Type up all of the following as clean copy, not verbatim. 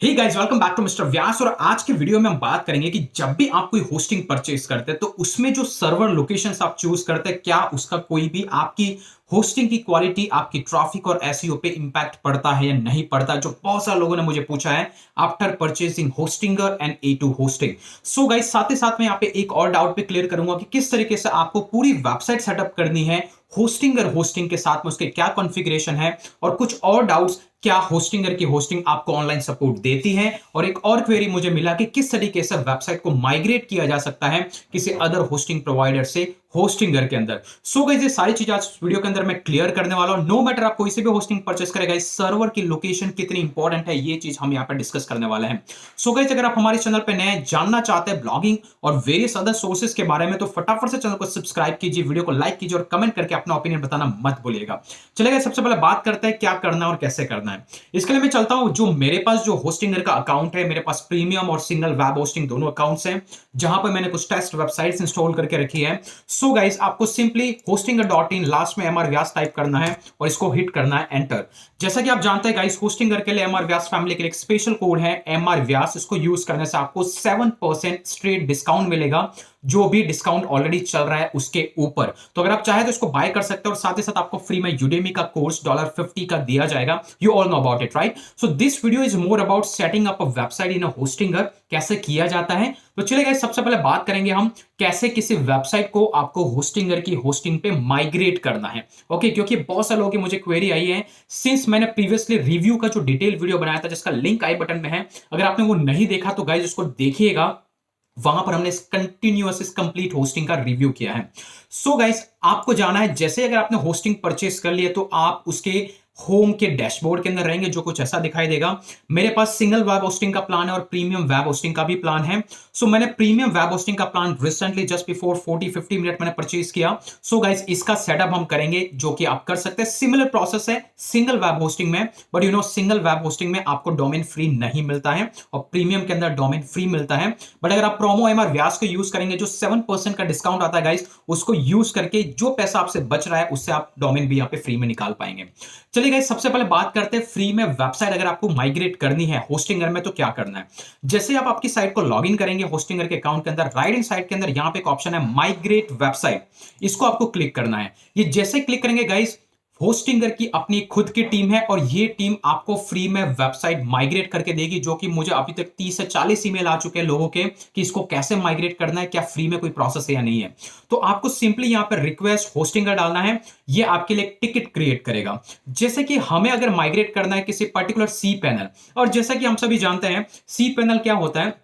Hey guys, welcome back to mister Vyas. और आज के वीडियो में हम बात करेंगे कि जब भी आप कोई होस्टिंग परचेज करते हैं तो उसमें जो सर्वर लोकेशंस आप चूज करते हैं, क्या उसका कोई भी आपकी होस्टिंग की क्वालिटी, आपकी ट्रैफिक और एसईओ पे इंपैक्ट पड़ता है या नहीं पड़ता, जो बहुत सारे लोगों ने मुझे पूछा है after purchasing Hostinger and A2 hosting. So guys, साथ ही साथ मैं यहाँ पे एक और डाउट भी क्लियर करूंगा कि किस तरीके से आपको पूरी वेबसाइट सेटअप करनी है होस्टिंगर होस्टिंग के साथ में, उसके क्या कॉन्फ़िगरेशन है, और कुछ और डाउट्स, क्या होस्टिंगर की होस्टिंग आपको ऑनलाइन सपोर्ट देती है। और एक और क्वेरी मुझे मिला कि किस तरीके से वेबसाइट को माइग्रेट किया जा सकता है किसी अदर होस्टिंग प्रोवाइडर से होस्टिंगर के अंदर। सो गाइस, ये सारी चीजें आज वीडियो के अंदर मैं क्लियर करने वाला हूं। नो मैटर आप कोई से भी होस्टिंग परचेस करेगा, इस सर्वर की लोकेशन कितनी इंपॉर्टेंट है, ये चीज हम यहाँ पर डिस्कस करने वाले हैं। सो गाइस, अगर आप हमारे चैनल पे नए जानना चाहते हैं ब्लॉगिंग और वेरियस अदर सोर्सेज के बारे में, तो फटाफट से चैनल को सब्सक्राइब कीजिए, वीडियो को लाइक कीजिए और कमेंट करके अपना ओपिनियन बताना मत भूलिएगा। चलेगा, सबसे पहले बात करते हैं क्या करना है और कैसे करना है। इसके लिए मैं चलता हूं, जो मेरे पास जो होस्टिंगर का अकाउंट है, मेरे पास प्रीमियम और सिंगल वेब होस्टिंग दोनों अकाउंट्स हैं, जहां पर मैंने कुछ टेस्ट वेबसाइट्स इंस्टॉल करके रखी है। सो गाइस, आपको सिंपली होस्टिंगर.in लास्ट में एमआर व्यास टाइप करना है और इसको हिट करना है एंटर। जैसा कि आप जानते हैं गाइस, होस्टिंगर के लिए एमआर व्यास फैमिली के लिए एक स्पेशल कोड है एमआर व्यास। इसको यूज करने से आपको 7% स्ट्रेट डिस्काउंट मिलेगा, जो भी डिस्काउंट ऑलरेडी चल रहा है उसके ऊपर। तो अगर आप चाहे तो इसको बाय कर सकते हो, और साथ ही साथ आपको फ्री में यूडेमी का कोर्स $50 का दिया जाएगा। You all know about it, right? So this video is more about setting up a website in a Hostinger, कैसे किया जाता है। तो चलिए गाइस, सबसे पहले बात करेंगे हम कैसे किसी वेबसाइट को आपको होस्टिंगर की होस्टिंग पे माइग्रेट करना है। ओके, क्योंकि बहुत सारे लोगों की मुझे क्वेरी आई है सिंस मैंने प्रीवियसली रिव्यू का जो डिटेल वीडियो बनाया था, जिसका लिंक आई बटन में है। अगर आपने वो नहीं देखा तो गाइस उसको देखिएगा, वहां पर हमने कंटिन्यूअस इस कंप्लीट होस्टिंग का रिव्यू किया है। सो गाइस, आपको जाना है, जैसे अगर आपने होस्टिंग परचेस कर लिया तो आप उसके होम के डैशबोर्ड के अंदर रहेंगे, जो कुछ ऐसा दिखाई देगा। मेरे पास सिंगल वेब होस्टिंग का प्लान है और प्रीमियम वेब होस्टिंग का भी प्लान है। सो मैंने प्रीमियम वेब होस्टिंग का plan recently just before 40-50 minute मैंने परचेज किया। सो गाइस, इसका सेटअप हम करेंगे, जो कि आप कर सकते हैं। सिमिलर प्रोसेस है सिंगल वेब होस्टिंग में, बट सिंगल वेब होस्टिंग में आपको डोमेन फ्री नहीं मिलता है और प्रीमियम के अंदर डोमेन फ्री मिलता है। बट अगर आप प्रोमो एमआर व्यास को यूज करेंगे, जो 7% का डिस्काउंट आता है गाइस, उसको यूज करके जो पैसा आपसे बच रहा है उससे आप डोमेन भी यहां पे फ्री में निकाल पाएंगे। चलिए गाइस, सबसे पहले बात करते हैं फ्री में वेबसाइट अगर आपको माइग्रेट करनी है होस्टिंगर में तो क्या करना है। जैसे आप आपकी साइट को लॉगिन करेंगे होस्टिंगर के अकाउंट के अंदर, राइट हैंड साइड के अंदर यहां पे एक ऑप्शन है माइग्रेट वेबसाइट, इसको आपको क्लिक करना है। ये जैसे क्लिक करेंगे गाइस, होस्टिंगर की अपनी खुद की टीम है और ये टीम आपको फ्री में वेबसाइट माइग्रेट करके देगी, जो कि मुझे अभी तक 30 से 40 ईमेल आ चुके हैं लोगों के कि इसको कैसे माइग्रेट करना है, क्या फ्री में कोई प्रोसेस है या नहीं है। तो आपको सिंपली यहां पर रिक्वेस्ट होस्टिंगर डालना है, ये आपके लिए एक टिकट क्रिएट करेगा। जैसे कि हमें अगर माइग्रेट करना है किसी पर्टिकुलर सी पैनल, और जैसा कि हम सभी जानते हैं सी पैनल क्या होता है,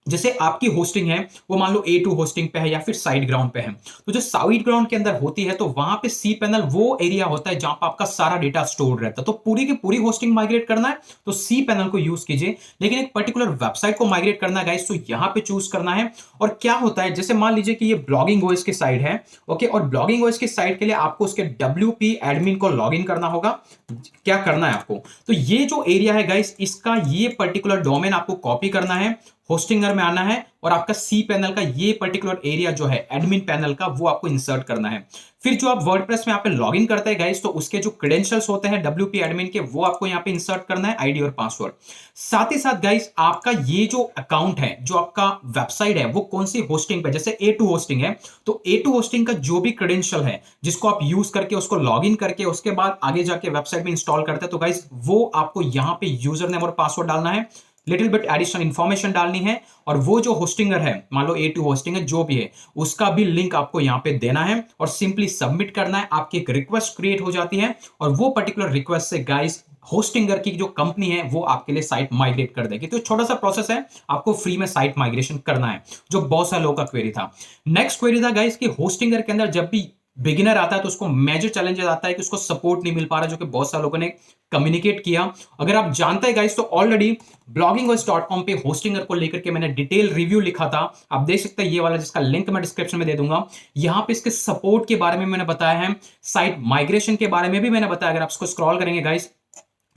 जैसे आपकी होस्टिंग है वो मान लो A2 होस्टिंग पे है या फिर साइड ग्राउंड पे है, तो जो साइड ग्राउंड के अंदर होती है तो वहां पे सी पैनल वो एरिया होता है जहां पर आपका सारा डेटा स्टोर रहता है। तो पूरी की पूरी होस्टिंग माइग्रेट करना है तो सी पैनल को यूज कीजिए, लेकिन एक पर्टिकुलर वेबसाइट को माइग्रेट करना है गाइस तो यहां पे चूज करना है। और क्या होता है, जैसे मान लीजिए कि ये ब्लॉगिंग ओएस की साइड है, ओके, और ब्लॉगिंग ओएस की साइड के लिए आपको उसके WP एडमिन को लॉग इन करना होगा। क्या करना है आपको, तो ये जो एरिया है गाइस, इसका ये पर्टिकुलर डोमेन आपको कॉपी करना है, होस्टिंगर में आना है और आपका सी पैनल का ये पर्टिकुलर एरिया जो है एडमिन पैनल का, वो आपको इंसर्ट करना है। फिर जो आप वर्डप्रेस में यहाँ पे लॉगिन करते हैं गाइस, तो उसके जो क्रेडेंशियल्स होते हैं WP एडमिन के, वो आपको यहाँ पे इंसर्ट करना है, आईडी और पासवर्ड। साथ ही साथ गाइस, आपका ये जो अकाउंट है, जो आपका वेबसाइट है, वो कौन सी होस्टिंग पे, जैसे A2 होस्टिंग है तो A2 होस्टिंग का जो भी क्रेडेंशियल है जिसको आप यूज करके उसको लॉगिन करके उसके बाद आगे जाके वेबसाइट में इंस्टॉल करते हैं, तो गाइस वो आपको यहां पे यूजर नेम और पासवर्ड डालना है, लिटिल बिट एडिशनल इंफॉर्मेशन डालनी है, और वो जो होस्टिंगर है, मान लो A2 होस्टिंग है जो भी है, उसका भी लिंक आपको यहां पे देना है और सिंपली सबमिट करना है। आपकी एक रिक्वेस्ट क्रिएट हो जाती है और वो पर्टिकुलर रिक्वेस्ट से गाइस होस्टिंगर की जो कंपनी है वो आपके लिए साइट माइग्रेट कर देगी। तो छोटा सा प्रोसेस है, आपको फ्री में साइट माइग्रेशन करना है, जो बहुत सारे लोगों का क्वेरी था। नेक्स्ट क्वेरी था गाइस कि होस्टिंगर के अंदर जब भी बिगिनर आता है तो उसको मेजर चैलेंजेस आता है कि उसको सपोर्ट नहीं मिल पा रहा, जो कि बहुत सारे लोगों ने कम्युनिकेट किया। अगर आप जानते हैं गाइस, तो ऑलरेडी bloggingvoice.com पे होस्टिंगर को लेकर के मैंने डिटेल रिव्यू लिखा था, आप देख सकते हैं ये वाला, जिसका लिंक मैं डिस्क्रिप्शन में दे दूंगा। यहां पे इसके सपोर्ट के बारे में मैंने बताया है, साइट माइग्रेशन के बारे में भी मैंने बताया। अगर आप इसको स्क्रॉल करेंगे गाइस,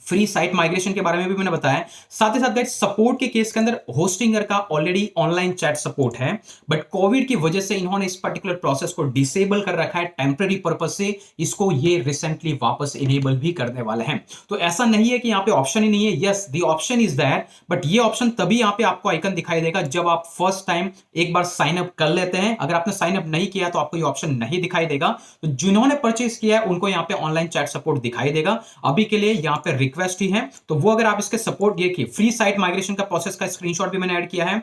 फ्री साइट माइग्रेशन के बारे में भी मैंने बताया। साथ ही साथ गाइस सपोर्ट के केस के अंदर होस्टिंगर का ऑलरेडी ऑनलाइन चैट सपोर्ट है, बट कोविड की वजह से इन्होंने इस पर्टिकुलर प्रोसेस को डिसेबल कर रखा है टेम्पररी पर्पज से। इसको ये रिसेंटली वापस इनेबल भी करने वाले हैं। तो ऐसा नहीं है कि यहाँ पे ऑप्शन ही नहीं है, yes the option is there, but ये ऑप्शन तभी यहाँ पे आपको आइकन दिखाई देगा जब आप फर्स्ट टाइम एक बार साइन अप कर लेते हैं। अगर आपने साइन अप नहीं किया तो आपको ये ऑप्शन नहीं दिखाई देगा। तो जिन्होंने परचेस किया है उनको यहाँ पे ऑनलाइन चैट सपोर्ट दिखाई देगा। अभी के लिए यहाँ पे रिक्वेस्ट ही है, तो वो अगर आप इसके सपोर्ट देखिए, फ्री साइट माइग्रेशन का प्रोसेस का स्क्रीनशॉट भी मैंने ऐड किया है,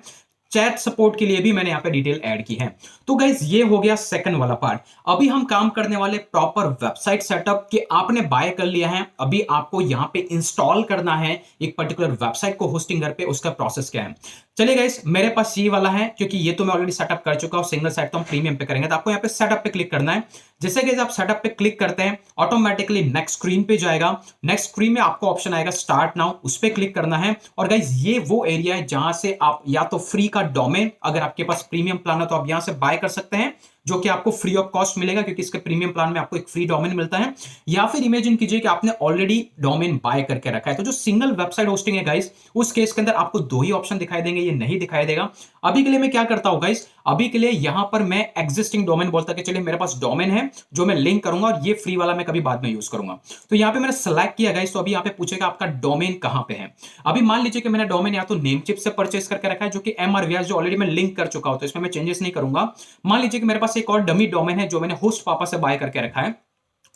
चैट सपोर्ट के लिए भी मैंने यहां पे डिटेल ऐड की है। तो गाइज ये हो गया सेकंड वाला पार्ट। अभी हम काम करने वाले प्रॉपर वेबसाइट सेटअप के। आपने बाय कर लिया है, अभी आपको यहां पे इंस्टॉल करना है एक पर्टिकुलर वेबसाइट को होस्टिंगर पे, उसका प्रोसेस क्या है। चलिए गाइस, मेरे पास ये वाला है क्योंकि ये तो मैं ऑलरेडी सेटअप कर चुका हूं। सिंगल साइट तो हम प्रीमियम पे करेंगे, तो आपको यहाँ पे सेटअप पे क्लिक करना है। जैसे गाइस आप सेटअप पे क्लिक करते हैं, ऑटोमेटिकली नेक्स्ट स्क्रीन पे जाएगा। नेक्स्ट स्क्रीन में आपको ऑप्शन आएगा स्टार्ट नाउ, उस पर क्लिक करना है। और गाइस ये वो एरिया है जहां से आप या तो फ्री का डोमेन, अगर आपके पास प्रीमियम प्लान है तो आप यहां से बाय कर सकते हैं, जो कि आपको फ्री ऑफ कॉस्ट मिलेगा क्योंकि इसके प्रीमियम प्लान में आपको एक फ्री डोमेन मिलता है। या फिर इमेजिन कीजिए कि आपने ऑलरेडी डोमेन बाय करके रखा है। तो जो सिंगल वेबसाइट होस्टिंग है गाइस, उस केस के अंदर आपको दो ही ऑप्शन दिखाई देंगे, ये नहीं दिखाई देगा। अभी के लिए मैं क्या करता हूं गाइस, अभी के लिए यहां पर मैं एग्जिस्टिंग डोमेन बोलता कि चलिए मेरे पास डोमेन है जो मैं लिंक करूंगा और ये फ्री वाला मैं कभी बाद में यूज करूंगा। तो यहां पे मैंने सेलेक्ट किया गाइस, तो अभी यहां पे पूछेगा आपका डोमेन कहां पे है। अभी मान लीजिए कि मैंने डोमेन या तो नेमचिप से परचेस करके रखा है, जो कि MRVR जो ऑलरेडी मैं लिंक कर चुका हूं, तो इसमें मैं चेंजेस नहीं करूंगा। मान लीजिए कि मेरे पास एक और डमी डोमेन है जो मैंने होस्ट पापा से बाय करके रखा है,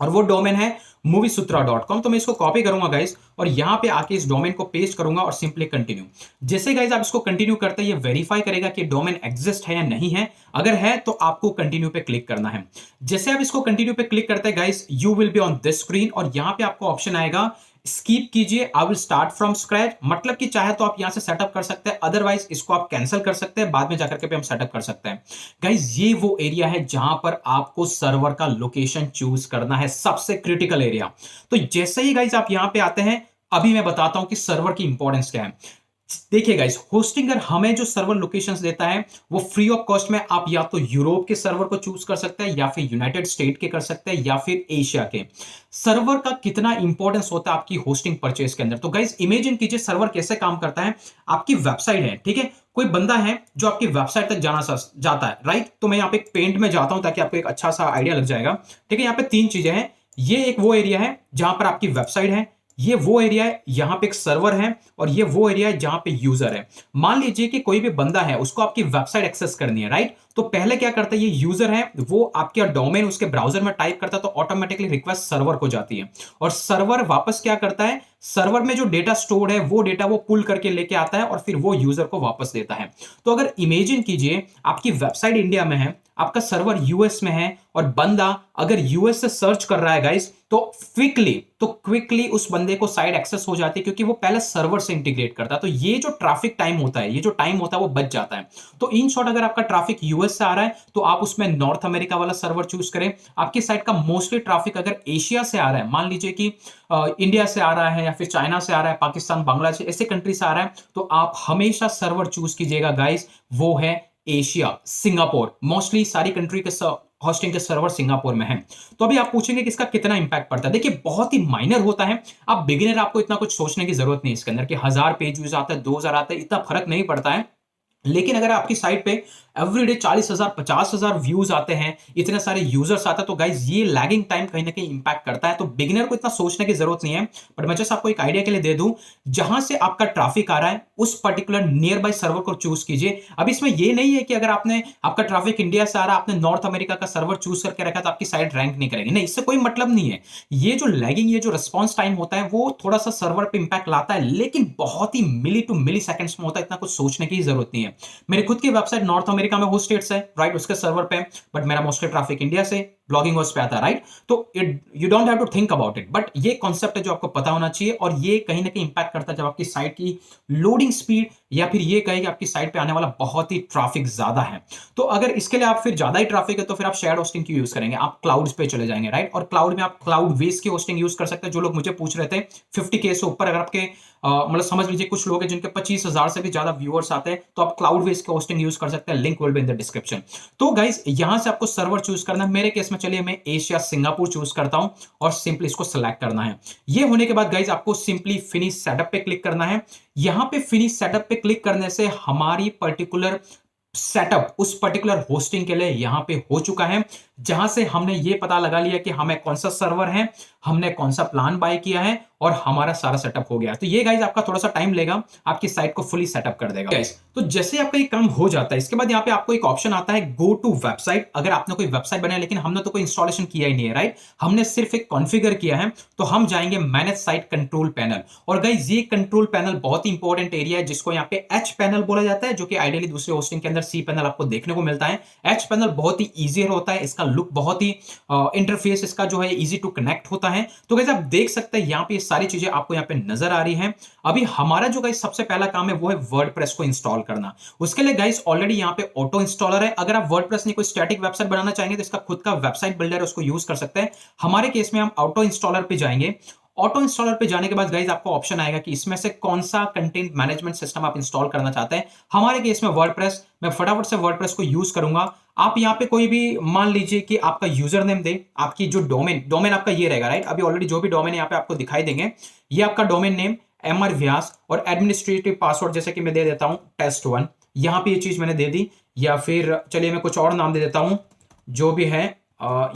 और वो डोमेन है moviesutra.com। तो मैं इसको कॉपी करूंगा गाइस, और यहां पे आके इस डोमेन को पेस्ट करूंगा और सिंपली कंटिन्यू। जैसे गाइस आप इसको कंटिन्यू करते हैं, ये वेरीफाई करेगा कि डोमेन एग्जिस्ट है या नहीं है। अगर है तो आपको कंटिन्यू पे क्लिक करना है। जैसे आप इसको कंटिन्यू पे क्लिक करते हैं guys, you will be on this screen, और यहां पे आपको ऑप्शन आएगा स्कीप कीजिए, I will start from scratch. मतलब कि चाहे तो आप यहां से सेटअप कर सकते हैं, अदरवाइज इसको आप कैंसिल कर सकते हैं, बाद में जाकर के भी हम सेटअप कर सकते हैं। गाइस ये वो एरिया है जहां पर आपको सर्वर का लोकेशन चूज करना है, सबसे क्रिटिकल एरिया। तो जैसे ही गाइस आप यहां पे आते हैं, अभी मैं बताता हूं कि सर्वर की इंपॉर्टेंस क्या है। देखिए गाइस, होस्टिंगर हमें जो सर्वर लोकेशंस देता है वो फ्री ऑफ कॉस्ट में, आप या तो यूरोप के सर्वर को चूज कर सकते हैं, या फिर यूनाइटेड स्टेट के कर सकते हैं, या फिर एशिया के। सर्वर का कितना इंपॉर्टेंस होता है आपकी होस्टिंग परचेज के अंदर। तो गाइस इमेजिन कीजिए सर्वर कैसे काम करता है। आपकी वेबसाइट है, ठीक है, कोई बंदा है जो आपकी वेबसाइट तक जाता है, राइट। तो मैं यहाँ पे एक पेंट में जाता हूं ताकि आपको एक अच्छा सा आइडिया लग जाएगा। ठीक है, यहाँ पे तीन चीजें हैं। ये एक वो एरिया है जहां पर आपकी वेबसाइट है, ये वो एरिया है यहां पे एक सर्वर है, और ये वो एरिया है जहां पे यूजर है। मान लीजिए कि कोई भी बंदा है, उसको आपकी वेबसाइट एक्सेस करनी है, राइट। तो पहले क्या करता है, ये यूजर है, वो आपके डोमेन उसके ब्राउजर में टाइप करता है, तो ऑटोमेटिकली रिक्वेस्ट सर्वर को जाती है, और सर्वर वापस क्या करता है, सर्वर में जो डेटा स्टोर है वो डेटा वो पुल करके लेके आता है और फिर वो यूजर को वापस देता है। तो अगर इमेजिन कीजिए आपकी वेबसाइट इंडिया में है, आपका सर्वर यूएस में है, और बंदा अगर यूएस से सर्च कर रहा है गाइस, तो क्विकली उस बंदे को साइट एक्सेस हो जाती है, क्योंकि वो पहले सर्वर से इंटीग्रेट करता है। तो ये जो ट्रैफिक टाइम होता है, ये जो टाइम होता है वो बच जाता है। तो इन शॉर्ट अगर आपका ट्रैफिक यूएस से आ रहा है तो आप उसमें नॉर्थ अमेरिका वाला सर्वर चूज करें। आपकी साइट का मोस्टली ट्रैफिक अगर एशिया से आ रहा है, मान लीजिए कि इंडिया से आ रहा है, या फिर चाइना से आ रहा है, पाकिस्तान, बांग्लादेश, ऐसे कंट्री से आ रहा है, तो आप हमेशा सर्वर चूज कीजिएगा गाइस, वो है एशिया, सिंगापुर। मोस्टली सारी कंट्री के होस्टिंग के सर्वर सिंगापुर में हैं। तो अभी आप पूछेंगे कि इसका कितना इंपैक्ट पड़ता है। देखिए बहुत ही माइनर होता है। आप बिगिनर, आपको इतना कुछ सोचने की जरूरत नहीं इसके अंदर कि 1000 पेज व्यूज आता है, 2000 आता है, इतना फर्क नहीं पड़ता है। लेकिन अगर आपकी साइट पे एवरीडे 40,000 50,000 व्यूज आते हैं, इतने सारे यूजर्स आते हैं, तो गाइज ये लैगिंग टाइम कहीं ना कहीं इंपैक्ट करता है। तो बिगिनर को इतना सोचने की जरूरत नहीं है, बट मैं जस्ट आपको एक आइडिया के लिए दे दूं, जहां से आपका ट्रैफिक आ रहा है उस पर्टिकुलर नियर बाय सर्वर को चूज कीजिए। अब इसमें ये नहीं है कि अगर आपका ट्रैफिक इंडिया से आ रहा है, आपने नॉर्थ अमेरिका का सर्वर चूज करके रखा तो आपकी साइट रैंक नहीं करेगी, नहीं, इससे कोई मतलब नहीं है। ये जो लैगिंग, ये जो रिस्पॉन्स टाइम होता है वो थोड़ा सा सर्वर पे इंपैक्ट लाता है, लेकिन बहुत ही मिली टू मिली सेकंड्स में होता है, इतना कुछ सोचने की जरूरत नहीं है। मेरी खुद की वेबसाइट नॉर्थ अमेरिका में होस्ट स्टेट्स है, राइट, उसके सर्वर पे, बट मेरा मोस्टली ट्रैफिक इंडिया से ब्लॉगिंग होस्ट पे आता है, राइट। तो you don't have to think about it, but ये कॉन्सेप्ट है जो आपको पता होना चाहिए, और ये कहीं ना कहीं इंपैक्ट करता है जब आपकी साइट की लोडिंग स्पीड, या फिर ये कहे कि आपकी साइट पे आने वाला बहुत ही ट्रैफिक ज्यादा है। तो अगर इसके लिए आप फिर ज्यादा ही ट्रैफिक है तो फिर आप शेयर्ड होस्टिंग की यूज करेंगे, आप क्लाउड्स पे चले जाएंगे, राइट। और क्लाउड में आप क्लाउड बेस की होस्टिंग यूज कर सकते हैं। जो लोग मुझे पूछ रहे थे 50K से ऊपर अगर आपके मतलब समझ लीजिए कुछ लोग हैं जिनके 25,000 से भी ज्यादा व्यूअर्स आते हैं, तो आप क्लाउडवेज का होस्टिंग यूज कर सकते हैं, link will be in the description. तो गाइस यहां से आपको सर्वर चूज करना है। मेरे केस में चलिए मैं एशिया सिंगापुर चूज करता हूं और सिंपली इसको सेलेक्ट करना है। ये होने के बाद गाइस आपको सिंपली फिनिश सेटअप पे क्लिक करना है। यहां पे फिनिश सेटअप पे क्लिक करने से हमारी पर्टिकुलर सेटअप उस पर्टिकुलर होस्टिंग के लिए यहां पे हो चुका है, जहां से हमने ये पता लगा लिया कि हमें कौन सा सर्वर है, हमने कौन सा प्लान बाय किया है और हमारा सारा सेटअप हो गया। तो ये गाइस आपका थोड़ा सा टाइम लेगा, आपकी साइट को फुली सेटअप कर देगा गाइस। तो जैसे आपका ये काम हो जाता है, इसके बाद यहाँ पे आपको एक ऑप्शन आता है गो टू वेबसाइट। अगर आपने कोई वेबसाइट बनाया लेकिन हमने तो कोई इंस्टॉलेशन किया ही नहीं है, राइट, हमने सिर्फ एक कॉन्फ़िगर किया है, तो हम जाएंगे मैनेज साइट कंट्रोल पैनल। और गाइस ये कंट्रोल पैनल बहुत ही इंपॉर्टेंट एरिया है, जिसको यहाँ पे एच पैनल बोला जाता है, जो कि आइडियली दूसरे होस्टिंग के अंदर सी पैनल आपको देखने को मिलता है। एच पैनल बहुत ही ईजी होता है, इसका लुक बहुत ही इंटरफेस इसका जो है इजी टू कनेक्ट होता है। तो गाइस आप देख सकते हैं यहाँ पे ये सारी चीजें आपको यहाँ पे नजर आ रही हैं। अभी हमारा जो गाइस सबसे पहला काम है वो है वर्डप्रेस को इंस्टॉल करना। उसके लिए गाइस ऑलरेडी यहाँ पे ऑटो इंस्टॉलर है। अगर आप वर्डप्रेस में कोई स्टैटिक वेबसाइट बनाना चाहेंगे तो इसका खुद का वेबसाइट बिल्डर है, उसको यूज कर सकते हैं। हमारे केस में हम ऑटो इंस्टॉलर पे जाएंगे। ऑटो इंस्टॉलर पे जाने के बाद गाइस आपको ऑप्शन आएगा कि इसमें से कौन सा कंटेंट मैनेजमेंट सिस्टम आप इंस्टॉल करना चाहते हैं। हमारे केस में वर्डप्रेस, मैं फटाफट से वर्डप्रेस को यूज करूंगा। आप यहाँ पे कोई भी मान लीजिए कि आपका यूजर नेम दे, आपकी जो डोमेन डोमेन आपका ये रहेगा, राइट। अभी ऑलरेडी जो भी डोमेन यहाँ पे आपको दिखाई देंगे, ये आपका डोमेन नेम एमआर व्यास और एडमिनिस्ट्रेटिव पासवर्ड जैसे कि मैं दे देता हूं टेस्ट1। यहां पे ये चीज मैंने दे दी, या फिर चलिए मैं कुछ और नाम दे देता हूं, जो भी है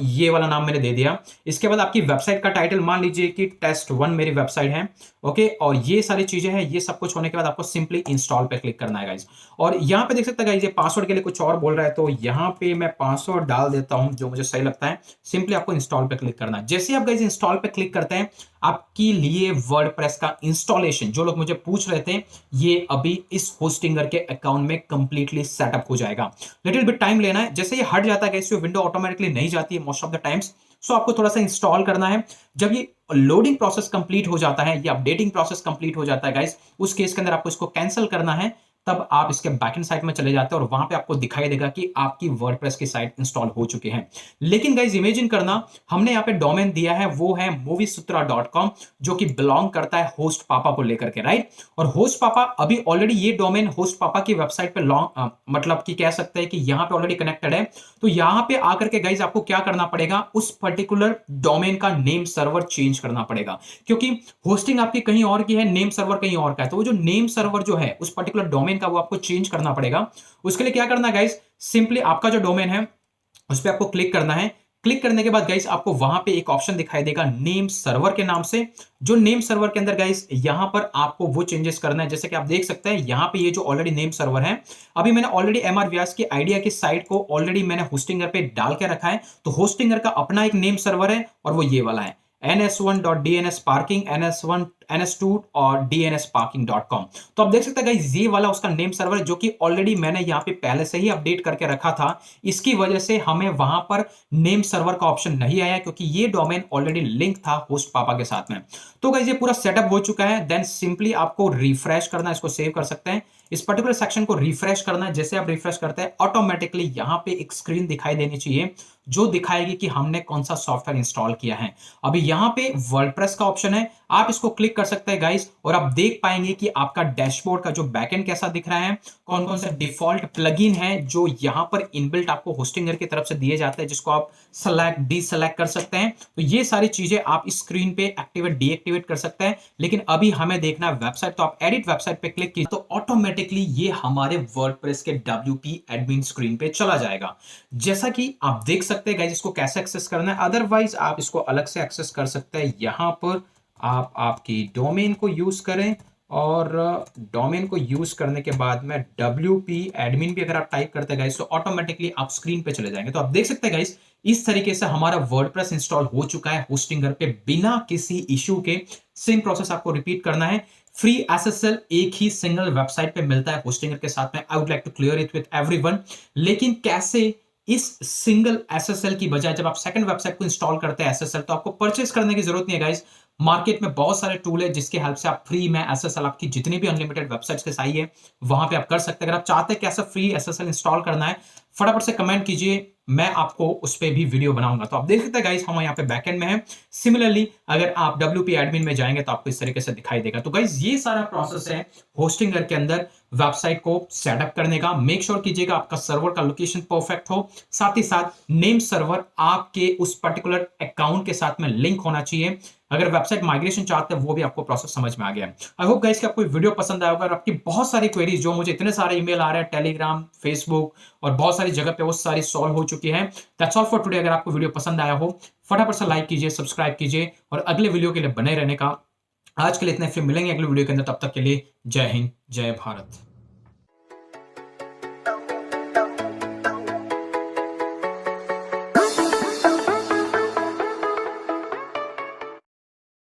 ये वाला नाम मैंने दे दिया। इसके बाद आपकी वेबसाइट का टाइटल मान लीजिए कि टेस्ट1 मेरी वेबसाइट है, ओके। और ये सारी चीजें हैं, ये सब कुछ होने के बाद आपको सिंपली इंस्टॉल पे क्लिक करना है गाइज। और यहाँ पे देख सकते हैं गाइज ये पासवर्ड के लिए कुछ और बोल रहा है, तो यहाँ पे मैं पासवर्ड डाल देता हूं जो मुझे सही लगता है। सिंपली आपको इंस्टॉल पे क्लिक करना है। जैसे आप गाइज इंस्टॉल पे क्लिक करते हैं, आपके लिए वर्डप्रेस का इंस्टॉलेशन, जो लोग मुझे पूछ रहे थे, ये अभी इस होस्टिंगर के अकाउंट में कंप्लीटली सेटअप हो जाएगा। लिटिल बिट टाइम लेना है। जैसे ये हट जाता है गाइस, विंडो ऑटोमेटिकली नहीं जाती है मोस्ट ऑफ द टाइम्स, सो आपको थोड़ा सा इंस्टॉल करना है। जब ये लोडिंग प्रोसेस कंप्लीट हो जाता है, ये अपडेटिंग प्रोसेस कंप्लीट हो जाता है गाइस, उस केस के अंदर आपको इसको कैंसिल करना है। तब आप इसके बैकएंड साइट में चले जाते हैं और वहां पे आपको दिखाई देगा कि आपकी वर्डप्रेस की साइट इंस्टॉल हो चुकी है। लेकिन गाइस इमेजिन करना, हमने यहाँ पे डोमेन दिया है वो है moviesootra.com, जो कि बिलोंग करता है होस्ट पापा को लेकर के, राइट। और होस्ट पापा अभी ऑलरेडी ये डोमेन होस्ट पापा की वेबसाइट पे मतलब कि कह सकते हैं कि यहाँ पे ऑलरेडी कनेक्टेड है। तो यहाँ पे आकर के गाइस आपको क्या करना पड़ेगा, उस पर्टिकुलर डोमेन का नेम सर्वर चेंज करना पड़ेगा, क्योंकि होस्टिंग आपकी कहीं और की है, नेम सर्वर कहीं और का है। तो वो जो नेम सर्वर जो है उस पर्टिकुलर डोमेन का, वो आपको चेंज करना पड़ेगा। उसके लिए क्या करना है गाइस, सिंपली आपका जो डोमेन है उस पर आपको क्लिक करना है। क्लिक करने के बाद गाइस आपको वहां पे एक ऑप्शन दिखाई देगा नेम सर्वर के नाम से। जो नेम सर्वर के अंदर गाइस यहां पर आपको वो चेंजेस करना है, जैसे कि आप देख सकते हैं यहां पे ये जो ऑलरेडी नेम सर्वर है, अभी मैंने ऑलरेडी एमआर व्यास की आइडिया की साइट को ऑलरेडी मैंने होस्टिंगर पे डाल के रखा है। तो होस्टिंगर का अपना एक नेम सर्वर है और वो ये वाला है ns1.dnsparking, ns2 और dnsparking.com। तो आप देख सकते हैं गाइस ये वाला उसका नेम सर्वर है, जो कि ऑलरेडी मैंने यहाँ पे पहले से ही अपडेट करके रखा था। इसकी वजह से हमें वहां पर नेम सर्वर का ऑप्शन नहीं आया, क्योंकि ये डोमेन ऑलरेडी लिंक था होस्ट पापा के साथ में। तो गाइस ये पूरा सेटअप हो चुका है। देन सिंपली आपको रिफ्रेश करना है, इसको सेव कर सकते हैं। इस पर्टिकुलर सेक्शन को रिफ्रेश करना है। जैसे आप रिफ्रेश करते हैं, ऑटोमेटिकली यहां पे एक स्क्रीन दिखाई देनी चाहिए, जो दिखाएगी कि हमने कौन सा सॉफ्टवेयर इंस्टॉल किया है। अभी यहां पे वर्डप्रेस का ऑप्शन है, आप इसको क्लिक कर सकते हैं गाइस, और आप देख पाएंगे कि आपका डैशबोर्ड का जो बैकएंड कैसा दिख रहा है, कौन कौन से डिफॉल्ट प्लगइन है जो यहां पर इनबिल्ट आपको होस्टिंगर की तरफ से दिए जाते हैं, जिसको आप सेलेक्ट डीसेलेक्ट कर सकते हैं। तो ये सारी चीजें आप इस स्क्रीन पे एक्टिवेट डीएक्टिवेट कर सकते हैं। लेकिन अभी हमें देखना है वेबसाइट, तो आप एडिट वेबसाइट पे क्लिक कीजिए, तो ऑटोमेटिकली ये हमारे वर्डप्रेस के डब्ल्यूपी एडमिन स्क्रीन पे चला जाएगा। जैसा कि आप देख सकते हैं गाइस, इसको कैसे एक्सेस करना है। अदरवाइज आप इसको अलग से एक्सेस कर सकते हैं। यहां पर आप आपकी डोमेन को यूज करें, और डोमेन को यूज करने के बाद में WP एडमिन भी अगर आप टाइप करते हैं गाइस, तो ऑटोमेटिकली आप स्क्रीन पे चले जाएंगे। तो आप देख सकते हैं गाइस, इस तरीके से हमारा वर्डप्रेस इंस्टॉल हो चुका है होस्टिंगर पे बिना किसी इश्यू के। सेम प्रोसेस आपको रिपीट करना है। फ्री एसएसएल एक ही सिंगल वेबसाइट पे मिलता है होस्टिंगर के साथ में। I would like to clear it with everyone. लेकिन कैसे, इस सिंगल एसएसएल की बजाय जब आप सेकंड वेबसाइट को इंस्टॉल करते हैं एसएसएल, तो आपको परचेस करने की जरूरत नहीं है गाइस। मार्केट में बहुत सारे टूल है जिसके हेल्प से आप फ्री में एसएसएल, आपकी जितनी भी अनलिमिटेड वेबसाइट्स के साई है वहां पे आप कर सकते हैं। अगर आप चाहते हैं कि ऐसा फ्री एसएसएल इंस्टॉल करना है, फटाफट से कमेंट कीजिए मैं आपको उस पे भी वीडियो बनाऊंगा। तो आप देख सकते हैं गाइस, हम यहाँ पे बैकएंड में है। सिमिलरली अगर आप WP एडमिन में जाएंगे तो आपको इस तरीके से दिखाई देगा। तो गाइस ये सारा प्रोसेस है होस्टिंगर के अंदर वेबसाइट को सेटअप करने का। मेक श्योर कीजिएगा आपका सर्वर का लोकेशन परफेक्ट हो, साथ ही साथ नेम सर्वर आपके उस पर्टिकुलर अकाउंट के साथ में लिंक होना चाहिए। अगर वेबसाइट माइग्रेशन चाहते हैं वो भी आपको प्रोसेस समझ में आ गया है। आई होप गाइस कि आपको वीडियो पसंद आया होगा। और आपकी बहुत सारी क्वेरीज जो मुझे इतने सारे ईमेल आ रहे हैं टेलीग्राम, फेसबुक और बहुत सारी जगह पे, वो सारी सॉल्व हो चुकी है। That's all for today. अगर आपको वीडियो पसंद आया हो फटाफट से लाइक कीजिए, सब्सक्राइब कीजिए और अगले वीडियो के लिए बने रहने का। आज के लिए इतने, फिर मिलेंगे अगले वीडियो के अंदर। तब तक के लिए जय हिंद, जय भारत।